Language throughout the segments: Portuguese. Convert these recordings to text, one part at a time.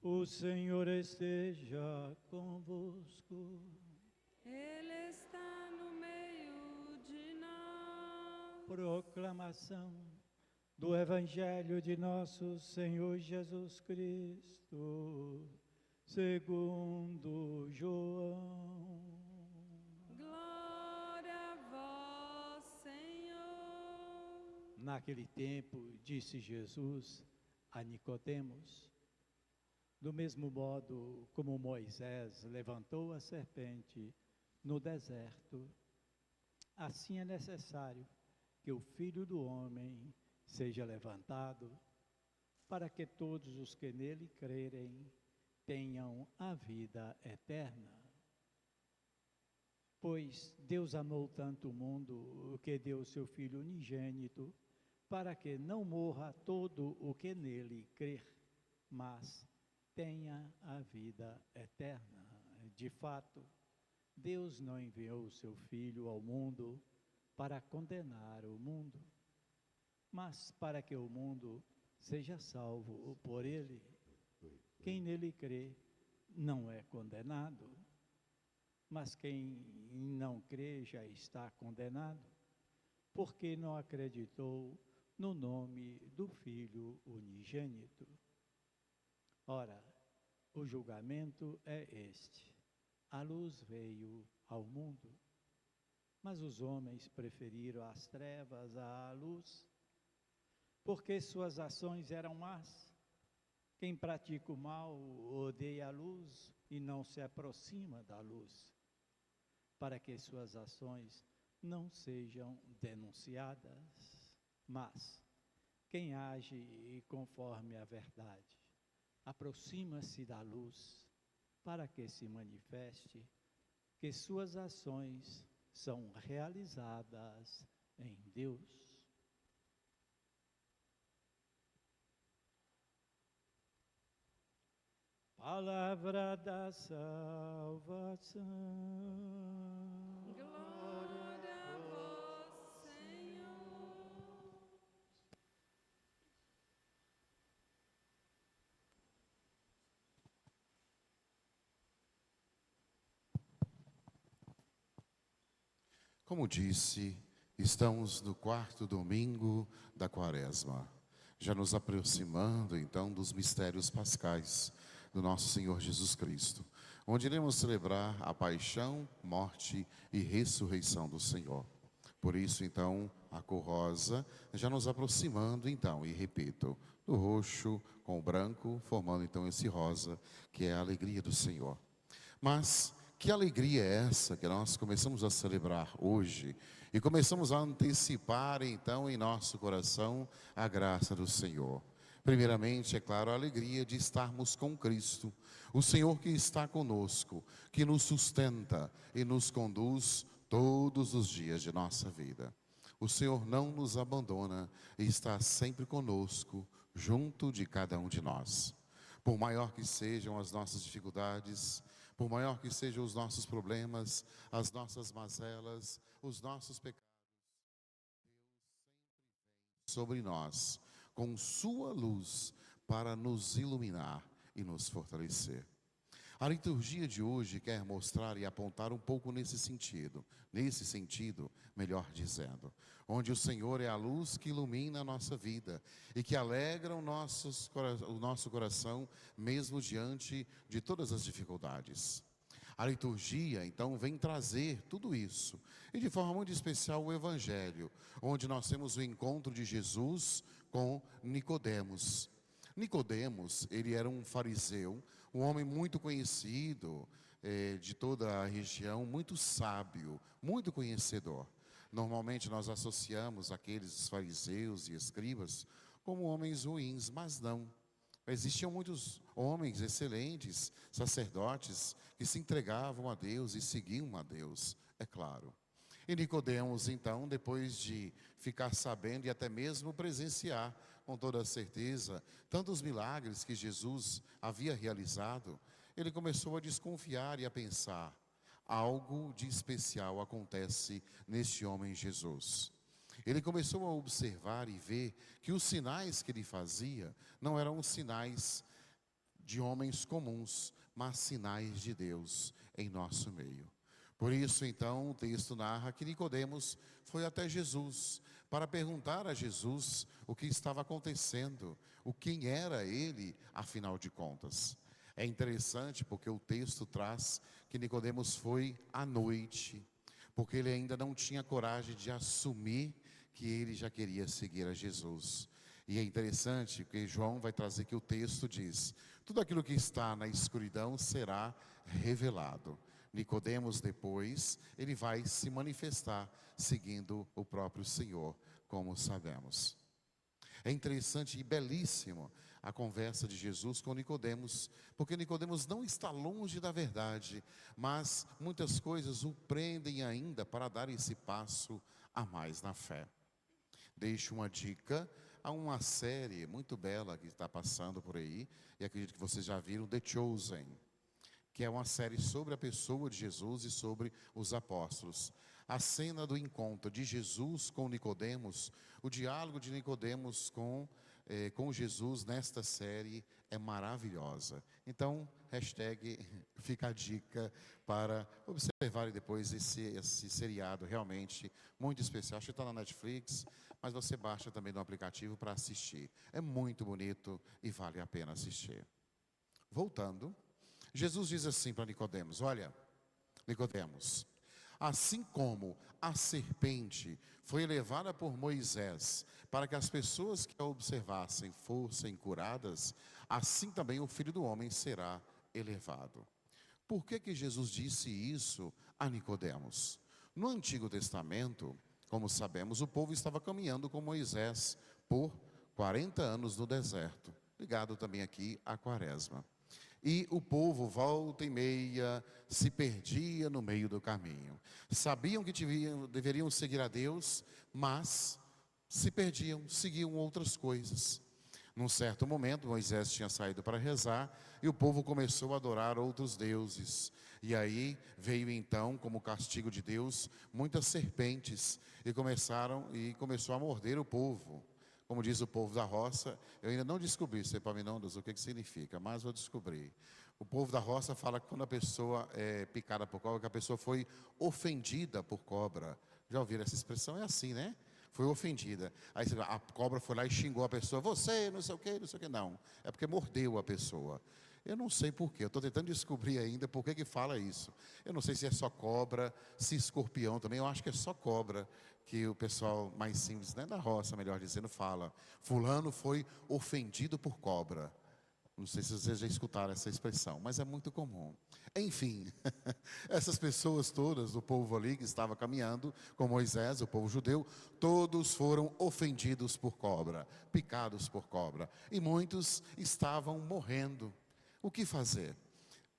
O Senhor esteja convosco. Ele está no meio de nós. Proclamação do Evangelho de nosso Senhor Jesus Cristo, segundo João. Glória a vós, Senhor. Naquele tempo, disse Jesus a Nicodemos: do mesmo modo como Moisés levantou a serpente no deserto, assim é necessário que o Filho do Homem seja levantado, para que todos os que nele crerem tenham a vida eterna. Pois Deus amou tanto o mundo que deu o seu Filho unigênito, para que não morra todo o que nele crer, mas tenha a vida eterna. De fato, Deus não enviou o seu Filho ao mundo para condenar o mundo, mas para que o mundo seja salvo por ele. Quem nele crê não é condenado, mas quem não crê já está condenado, porque não acreditou no nome do Filho unigênito. Ora, o julgamento é este: a luz veio ao mundo, mas os homens preferiram as trevas à luz, porque suas ações eram más. Quem pratica o mal odeia a luz e não se aproxima da luz, para que suas ações não sejam denunciadas. Mas quem age conforme a verdade aproxima-se da luz, para que se manifeste que suas ações são realizadas em Deus. Palavra da salvação. Glória a vós, Senhor. Como disse, estamos no quarto domingo da Quaresma, já nos aproximando então dos mistérios pascais do nosso Senhor Jesus Cristo, onde iremos celebrar a paixão, morte e ressurreição do Senhor. Por isso então, a cor rosa, já nos aproximando então, e repito, do roxo com o branco, formando então esse rosa, que é a alegria do Senhor. Mas que alegria é essa que nós começamos a celebrar hoje e começamos a antecipar então em nosso coração a graça do Senhor? Primeiramente, é claro, a alegria de estarmos com Cristo, o Senhor que está conosco, que nos sustenta e nos conduz todos os dias de nossa vida. O Senhor não nos abandona e está sempre conosco, junto de cada um de nós. Por maior que sejam as nossas dificuldades, por maior que sejam os nossos problemas, as nossas mazelas, os nossos pecados, Deus sempre vem sobre nós, com sua luz, para nos iluminar e nos fortalecer. A liturgia de hoje quer mostrar e apontar um pouco nesse sentido, melhor dizendo, onde o Senhor é a luz que ilumina a nossa vida e que alegra o nosso coração, mesmo diante de todas as dificuldades. A liturgia, então, vem trazer tudo isso, e de forma muito especial o Evangelho, onde nós temos o encontro de Jesus com Nicodemos. Nicodemos, ele era um fariseu, um homem muito conhecido de toda a região, muito sábio, muito conhecedor. Normalmente nós associamos aqueles fariseus e escribas como homens ruins, mas não. Existiam muitos homens excelentes, sacerdotes, que se entregavam a Deus e seguiam a Deus, é claro. E Nicodemos, então, depois de ficar sabendo e até mesmo presenciar, com toda certeza, tantos milagres que Jesus havia realizado, ele começou a desconfiar e a pensar: algo de especial acontece neste homem Jesus. Ele começou a observar e ver que os sinais que ele fazia não eram sinais de homens comuns, mas sinais de Deus em nosso meio. Por isso, então, o texto narra que Nicodemos foi até Jesus para perguntar a Jesus o que estava acontecendo, quem era ele, afinal de contas. É interessante porque o texto traz que Nicodemos foi à noite, porque ele ainda não tinha coragem de assumir que ele já queria seguir a Jesus. E é interessante que João vai trazer que o texto diz: tudo aquilo que está na escuridão será revelado. Nicodemos depois, ele vai se manifestar seguindo o próprio Senhor, como sabemos. É interessante e belíssimo a conversa de Jesus com Nicodemos, porque Nicodemos não está longe da verdade, mas muitas coisas o prendem ainda para dar esse passo a mais na fé. Deixo uma dica a uma série muito bela que está passando por aí, e acredito que vocês já viram, The Chosen, que é uma série sobre a pessoa de Jesus e sobre os apóstolos. A cena do encontro de Jesus com Nicodemos, o diálogo de Nicodemos com Jesus nesta série é maravilhosa. Então, fica a dica para observarem depois esse seriado realmente muito especial. Acho que está na Netflix, mas você baixa também no aplicativo para assistir. É muito bonito e vale a pena assistir. Voltando, Jesus diz assim para Nicodemos: olha, Nicodemos, assim como a serpente foi levada por Moisés para que as pessoas que a observassem fossem curadas, assim também o Filho do Homem será elevado. Por que Jesus disse isso a Nicodemos? No Antigo Testamento, como sabemos, o povo estava caminhando com Moisés por 40 anos no deserto, ligado também aqui à Quaresma. E o povo, volta e meia, se perdia no meio do caminho. Sabiam que deveriam seguir a Deus, mas se perdiam, seguiam outras coisas. Num certo momento, Moisés tinha saído para rezar e o povo começou a adorar outros deuses. E aí veio então, como castigo de Deus, muitas serpentes e começou a morder o povo. Como diz o povo da roça, eu ainda não descobri, Epaminondas, o que significa, mas vou descobrir. O povo da roça fala que quando a pessoa é picada por cobra, que a pessoa foi ofendida por cobra. Já ouviram essa expressão? É assim, né? Foi ofendida. Aí a cobra foi lá e xingou a pessoa: você, não sei o que, não sei o que. Não, é porque mordeu a pessoa. Eu não sei porquê, eu estou tentando descobrir ainda por que fala isso. Eu não sei se é só cobra, se escorpião também, eu acho que é só cobra, que o pessoal mais simples, né, da roça, melhor dizendo, fala: fulano foi ofendido por cobra. Não sei se vocês já escutaram essa expressão, mas é muito comum. Enfim, essas pessoas todas do povo ali que estava caminhando com Moisés, o povo judeu, todos foram ofendidos por cobra, picados por cobra, e muitos estavam morrendo. O que fazer?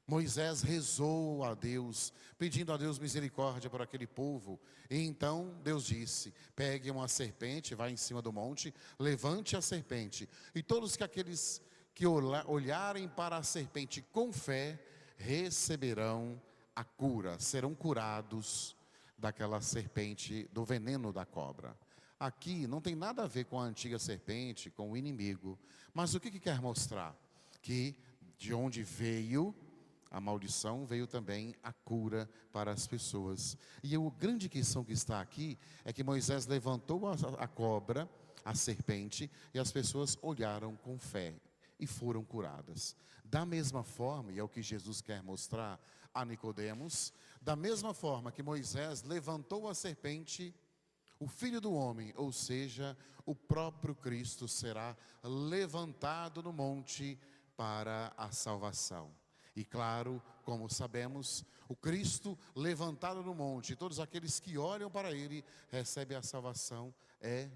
Moisés rezou a Deus, pedindo a Deus misericórdia por aquele povo. E então Deus disse: pegue uma serpente, vá em cima do monte, levante a serpente. E todos aqueles que olharem para a serpente com fé, receberão a cura, serão curados daquela serpente, do veneno da cobra. Aqui não tem nada a ver com a antiga serpente, com o inimigo. Mas o que quer mostrar? Que de onde veio a maldição, veio também a cura para as pessoas. E a grande questão que está aqui é que Moisés levantou a cobra, a serpente, e as pessoas olharam com fé e foram curadas. Da mesma forma, e é o que Jesus quer mostrar a Nicodemos, da mesma forma que Moisés levantou a serpente, o Filho do Homem, ou seja, o próprio Cristo, será levantado no monte para a salvação. E claro, como sabemos, o Cristo levantado no monte, todos aqueles que olham para Ele, recebem a salvação,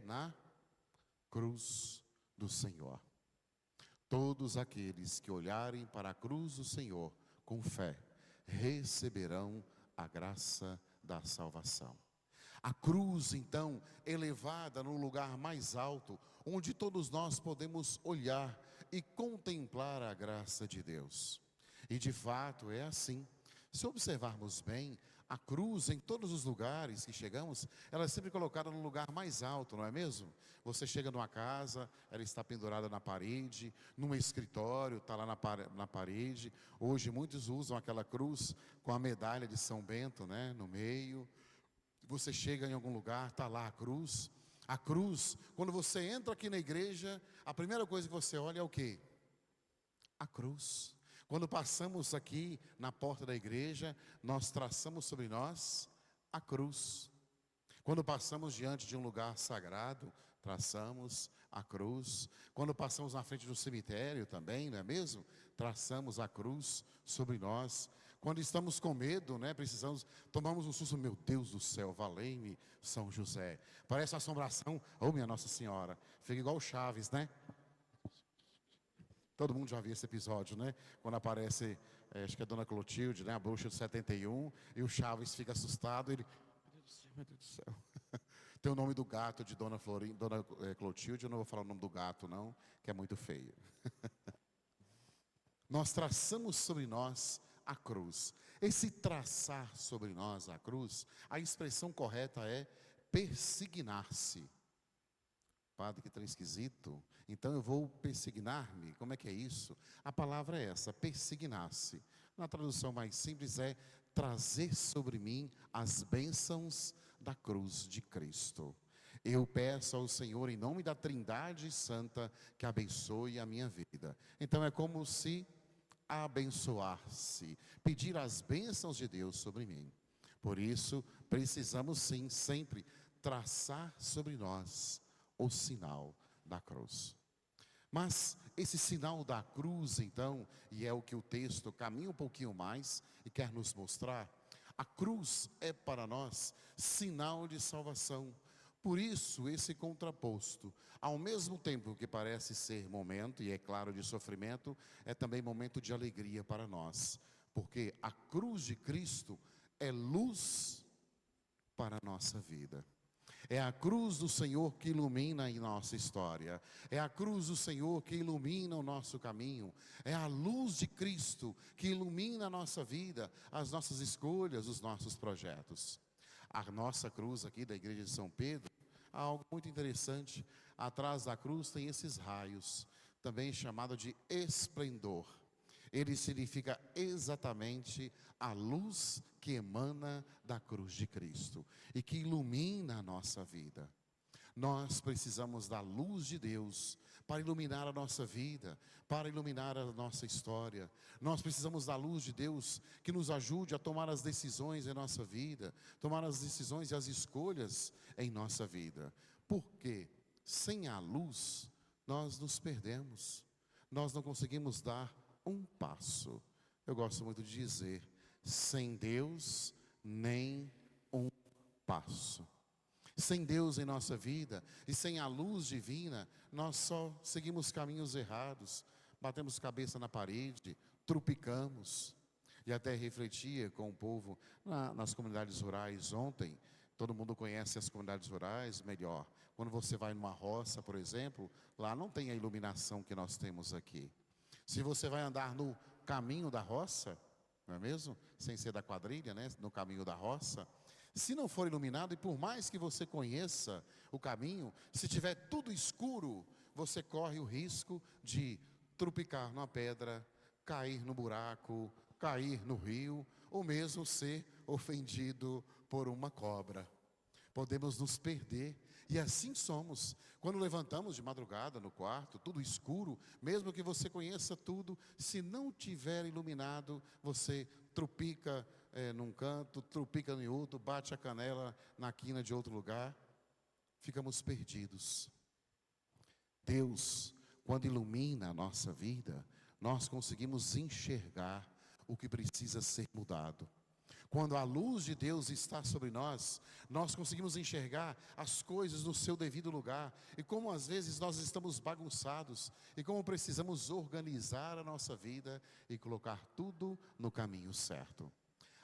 na cruz do Senhor. Todos aqueles que olharem para a cruz do Senhor com fé, receberão a graça da salvação. A cruz, então, elevada no lugar mais alto, onde todos nós podemos olhar e contemplar a graça de Deus. E de fato é assim. Se observarmos bem, A cruz, em todos os lugares que chegamos, ela é sempre colocada no lugar mais alto, não é mesmo? Você chega numa casa, ela está pendurada na parede, num escritório, está lá na parede. Hoje muitos usam aquela cruz com a medalha de São Bento, né, no meio. Você chega em algum lugar, está lá a cruz. A cruz, quando você entra aqui na igreja, a primeira coisa que você olha é o quê? A cruz. Quando passamos aqui na porta da igreja, nós traçamos sobre nós a cruz. Quando passamos diante de um lugar sagrado, traçamos a cruz. Quando passamos na frente do cemitério também, não é mesmo? Traçamos a cruz sobre nós. Quando estamos com medo, né, tomamos um susto, meu Deus do céu, valei-me São José. Parece uma assombração, oh minha Nossa Senhora. Fica igual o Chaves, né? Todo mundo já viu esse episódio, né? Quando aparece, acho que é a Dona Clotilde, né? A bruxa de 71, e o Chaves fica assustado, ele, meu Deus do céu. Tem o nome do gato de Dona Clotilde, eu não vou falar o nome do gato não, que é muito feio. Nós traçamos sobre nós a cruz. Esse traçar sobre nós a cruz, a expressão correta é persignar-se. Padre, que trem esquisito. Então eu vou persignar-me. Como é que é isso? A palavra é essa, persignar-se. Na tradução mais simples é trazer sobre mim as bênçãos da cruz de Cristo. Eu peço ao Senhor, em nome da Trindade Santa, que abençoe a minha vida. Então é como se abençoar-se, pedir as bênçãos de Deus sobre mim. Por isso, precisamos sim, sempre, traçar sobre nós o sinal da cruz. Mas esse sinal da cruz, então, e é o que o texto caminha um pouquinho mais e quer nos mostrar, a cruz é para nós sinal de salvação. Por isso, esse contraposto, ao mesmo tempo que parece ser momento, e é claro, de sofrimento, é também momento de alegria para nós. Porque a cruz de Cristo é luz para a nossa vida. É a cruz do Senhor que ilumina a nossa história. É a cruz do Senhor que ilumina o nosso caminho. É a luz de Cristo que ilumina a nossa vida, as nossas escolhas, os nossos projetos. A nossa cruz aqui da igreja de São Pedro, há algo muito interessante. Atrás da cruz tem esses raios, também chamado de esplendor. Ele significa exatamente a luz que emana da cruz de Cristo e que ilumina a nossa vida. Nós precisamos da luz de Deus para iluminar a nossa vida, para iluminar a nossa história. Nós precisamos da luz de Deus que nos ajude a tomar as decisões em nossa vida, tomar as decisões e as escolhas em nossa vida. Porque sem a luz nós nos perdemos, nós não conseguimos dar um passo. Eu gosto muito de dizer, sem Deus, nem um passo. Sem Deus em nossa vida e sem a luz divina, nós só seguimos caminhos errados, batemos cabeça na parede, trupicamos. E até refletia com o povo nas comunidades rurais ontem. Todo mundo conhece as comunidades rurais melhor. Quando você vai numa roça, por exemplo, lá não tem a iluminação que nós temos aqui. Se você vai andar no caminho da roça, não é mesmo? Sem ser da quadrilha, né? No caminho da roça. Se não for iluminado, e por mais que você conheça o caminho, se tiver tudo escuro, você corre o risco de trupicar numa pedra, cair no buraco, cair no rio, ou mesmo ser ofendido por uma cobra. Podemos nos perder, e assim somos. Quando levantamos de madrugada no quarto, tudo escuro, mesmo que você conheça tudo, se não tiver iluminado, você trupica num canto, trupica em outro, bate a canela na quina de outro lugar, ficamos perdidos. Deus, quando ilumina a nossa vida, nós conseguimos enxergar o que precisa ser mudado. Quando a luz de Deus está sobre nós, nós conseguimos enxergar as coisas no seu devido lugar. E como às vezes nós estamos bagunçados, e como precisamos organizar a nossa vida e colocar tudo no caminho certo.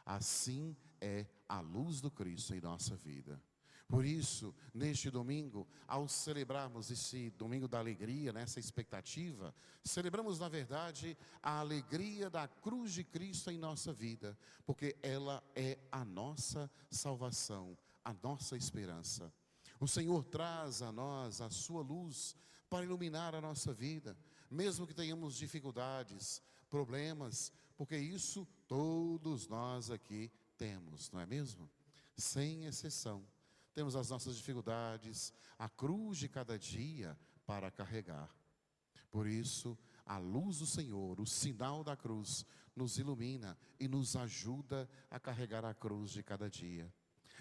Assim é a luz do Cristo em nossa vida. Por isso, neste domingo, ao celebrarmos esse domingo da alegria, nessa expectativa, celebramos, na verdade, a alegria da cruz de Cristo em nossa vida, porque ela é a nossa salvação, a nossa esperança. O Senhor traz a nós a sua luz para iluminar a nossa vida, mesmo que tenhamos dificuldades, problemas, porque isso todos nós aqui temos, não é mesmo? Sem exceção. Temos as nossas dificuldades, a cruz de cada dia para carregar. Por isso, a luz do Senhor, o sinal da cruz, nos ilumina e nos ajuda a carregar a cruz de cada dia.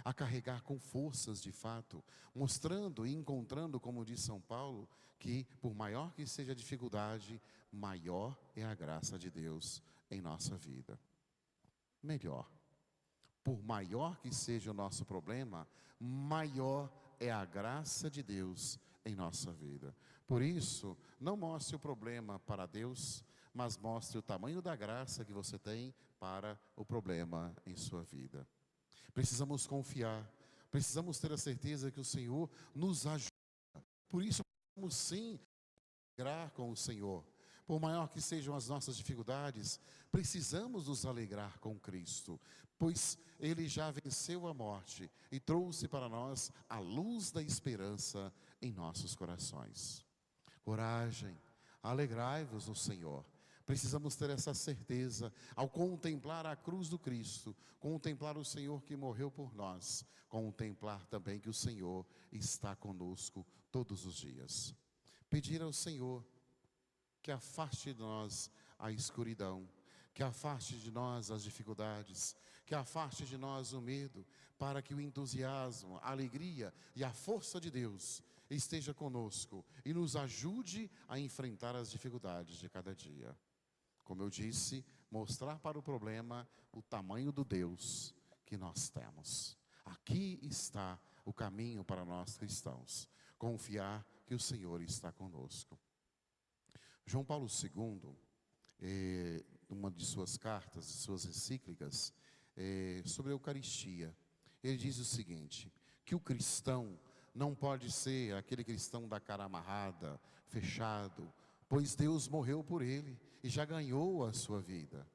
A carregar com forças de fato, mostrando e encontrando, como diz São Paulo, que por maior que seja a dificuldade, maior é a graça de Deus em nossa vida. Melhor, por maior que seja o nosso problema, maior é a graça de Deus em nossa vida. Por isso, não mostre o problema para Deus, mas mostre o tamanho da graça que você tem para o problema em sua vida. Precisamos confiar, precisamos ter a certeza que o Senhor nos ajuda. Por isso, vamos sim alegrar com o Senhor. Por maior que sejam as nossas dificuldades, precisamos nos alegrar com Cristo, pois Ele já venceu a morte e trouxe para nós a luz da esperança em nossos corações. Coragem, alegrai-vos no Senhor. Precisamos ter essa certeza ao contemplar a cruz do Cristo, contemplar o Senhor que morreu por nós, contemplar também que o Senhor está conosco todos os dias. Pedir ao Senhor que afaste de nós a escuridão, que afaste de nós as dificuldades, que afaste de nós o medo, para que o entusiasmo, a alegria e a força de Deus esteja conosco e nos ajude a enfrentar as dificuldades de cada dia. Como eu disse, mostrar para o problema o tamanho do Deus que nós temos. Aqui está o caminho para nós cristãos, confiar que o Senhor está conosco. João Paulo II, uma de suas cartas, de suas encíclicas, sobre a Eucaristia, ele diz o seguinte, que o cristão não pode ser aquele cristão da cara amarrada, fechado, pois Deus morreu por ele e já ganhou a sua vida.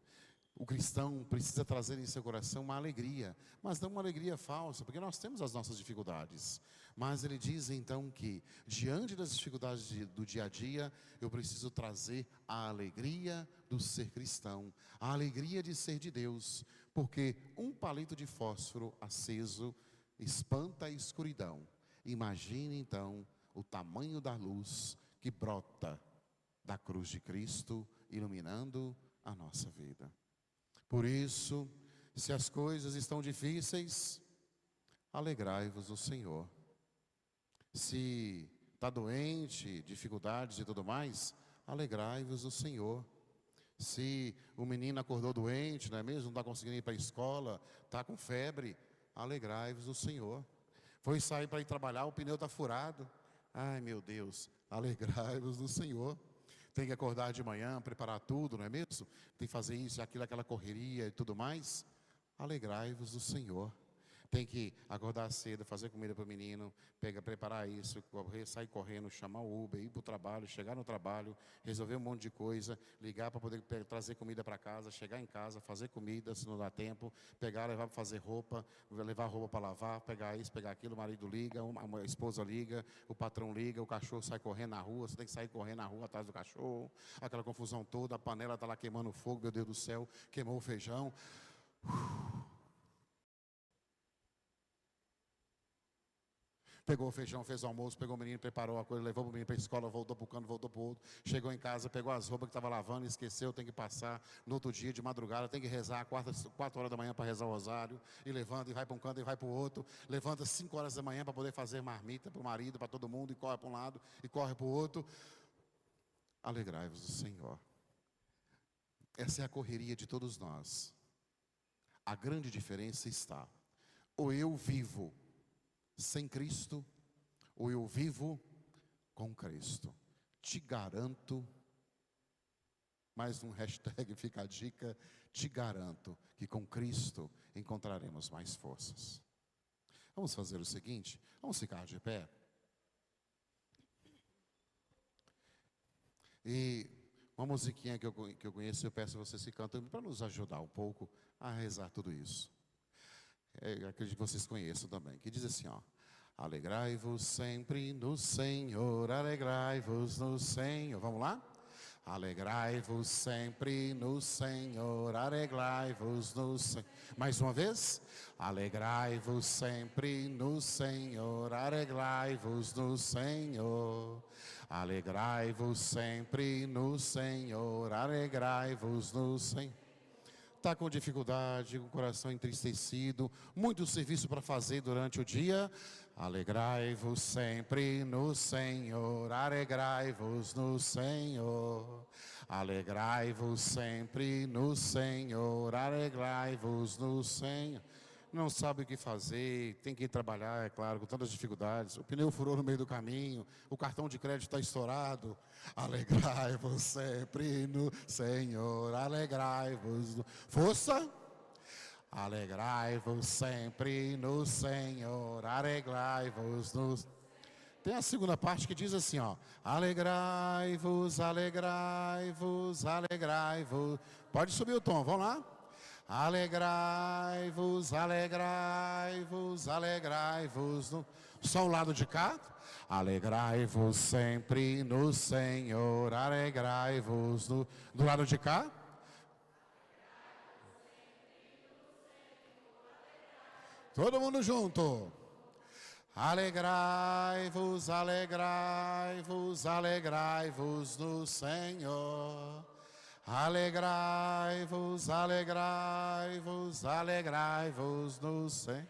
O cristão precisa trazer em seu coração uma alegria, mas não uma alegria falsa, porque nós temos as nossas dificuldades. Mas ele diz então que, diante das dificuldades do dia a dia, eu preciso trazer a alegria do ser cristão, a alegria de ser de Deus, porque um palito de fósforo aceso espanta a escuridão. Imagine então o tamanho da luz que brota da cruz de Cristo, iluminando a nossa vida. Por isso, se as coisas estão difíceis, alegrai-vos no Senhor. Se está doente, dificuldades e tudo mais, alegrai-vos no Senhor. Se o menino acordou doente, não é mesmo? Não está conseguindo ir para a escola, está com febre, alegrai-vos no Senhor. Foi sair para ir trabalhar, o pneu está furado. Ai, meu Deus, alegrai-vos no Senhor. Tem que acordar de manhã, preparar tudo, não é mesmo? Tem que fazer isso, aquilo, aquela correria e tudo mais. Alegrai-vos do Senhor. Tem que acordar cedo, fazer comida para o menino, preparar isso, sair correndo, chamar o Uber, ir para o trabalho, chegar no trabalho, resolver um monte de coisa, ligar para poder trazer comida para casa, chegar em casa, fazer comida, se não dá tempo, pegar, levar para fazer roupa, levar roupa para lavar, pegar isso, pegar aquilo, o marido liga, a esposa liga, o patrão liga, o cachorro sai correndo na rua, você tem que sair correndo na rua atrás do cachorro, aquela confusão toda, a panela está lá queimando fogo, meu Deus do céu, queimou o feijão. Pegou o feijão, fez o almoço, pegou o menino, preparou a coisa, levou o menino para a escola, voltou para o canto, voltou para o outro. Chegou em casa, pegou as roupas que estava lavando, esqueceu, tem que passar no outro dia de madrugada, tem que rezar 4 horas da manhã para rezar o rosário. E levanta e vai para um canto e vai para o outro. Levanta 5 horas da manhã para poder fazer marmita para o marido, para todo mundo, e corre para um lado e corre para o outro. Alegrai-vos do Senhor. Essa é a correria de todos nós. A grande diferença está, ou eu vivo sem Cristo, ou eu vivo com Cristo. Te garanto, mais um hashtag fica a dica, te garanto que com Cristo encontraremos mais forças. Vamos fazer o seguinte, vamos ficar de pé. E uma musiquinha que eu conheço, eu peço a vocês que cantem para nos ajudar um pouco a rezar tudo isso. Acredito que vocês conheçam também, que diz assim, ó. Alegrai-vos sempre no Senhor, alegrai-vos no Senhor. Vamos lá? Alegrai-vos sempre no Senhor, alegrai-vos no Senhor. Mais uma vez. Alegrai-vos sempre no Senhor, alegrai-vos no Senhor. Alegrai-vos sempre no Senhor, alegrai-vos no Senhor. Está com dificuldade, com o coração entristecido, muito serviço para fazer durante o dia. Alegrai-vos sempre no Senhor, alegrai-vos no Senhor. Alegrai-vos sempre no Senhor, alegrai-vos no Senhor. Não sabe o que fazer, tem que ir trabalhar, é claro, com tantas dificuldades. O pneu furou no meio do caminho, o cartão de crédito está estourado. Alegrai-vos sempre no Senhor, alegrai-vos no... Força! Alegrai-vos sempre no Senhor, alegrai-vos no... Tem a segunda parte que diz assim, ó. Alegrai-vos, alegrai-vos, alegrai-vos. Pode subir o tom, vamos lá? Alegrai-vos, alegrai-vos, alegrai-vos. Só o lado de cá. Alegrai-vos sempre no Senhor, alegrai-vos do lado de cá. Todo mundo junto. Alegrai-vos, alegrai-vos, alegrai-vos no Senhor. Alegrai-vos, alegrai-vos, alegrai-vos no Senhor.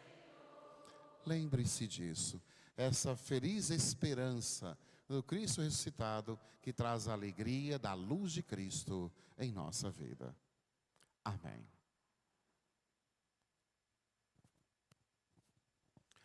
Lembre-se disso, essa feliz esperança do Cristo ressuscitado que traz a alegria da luz de Cristo em nossa vida.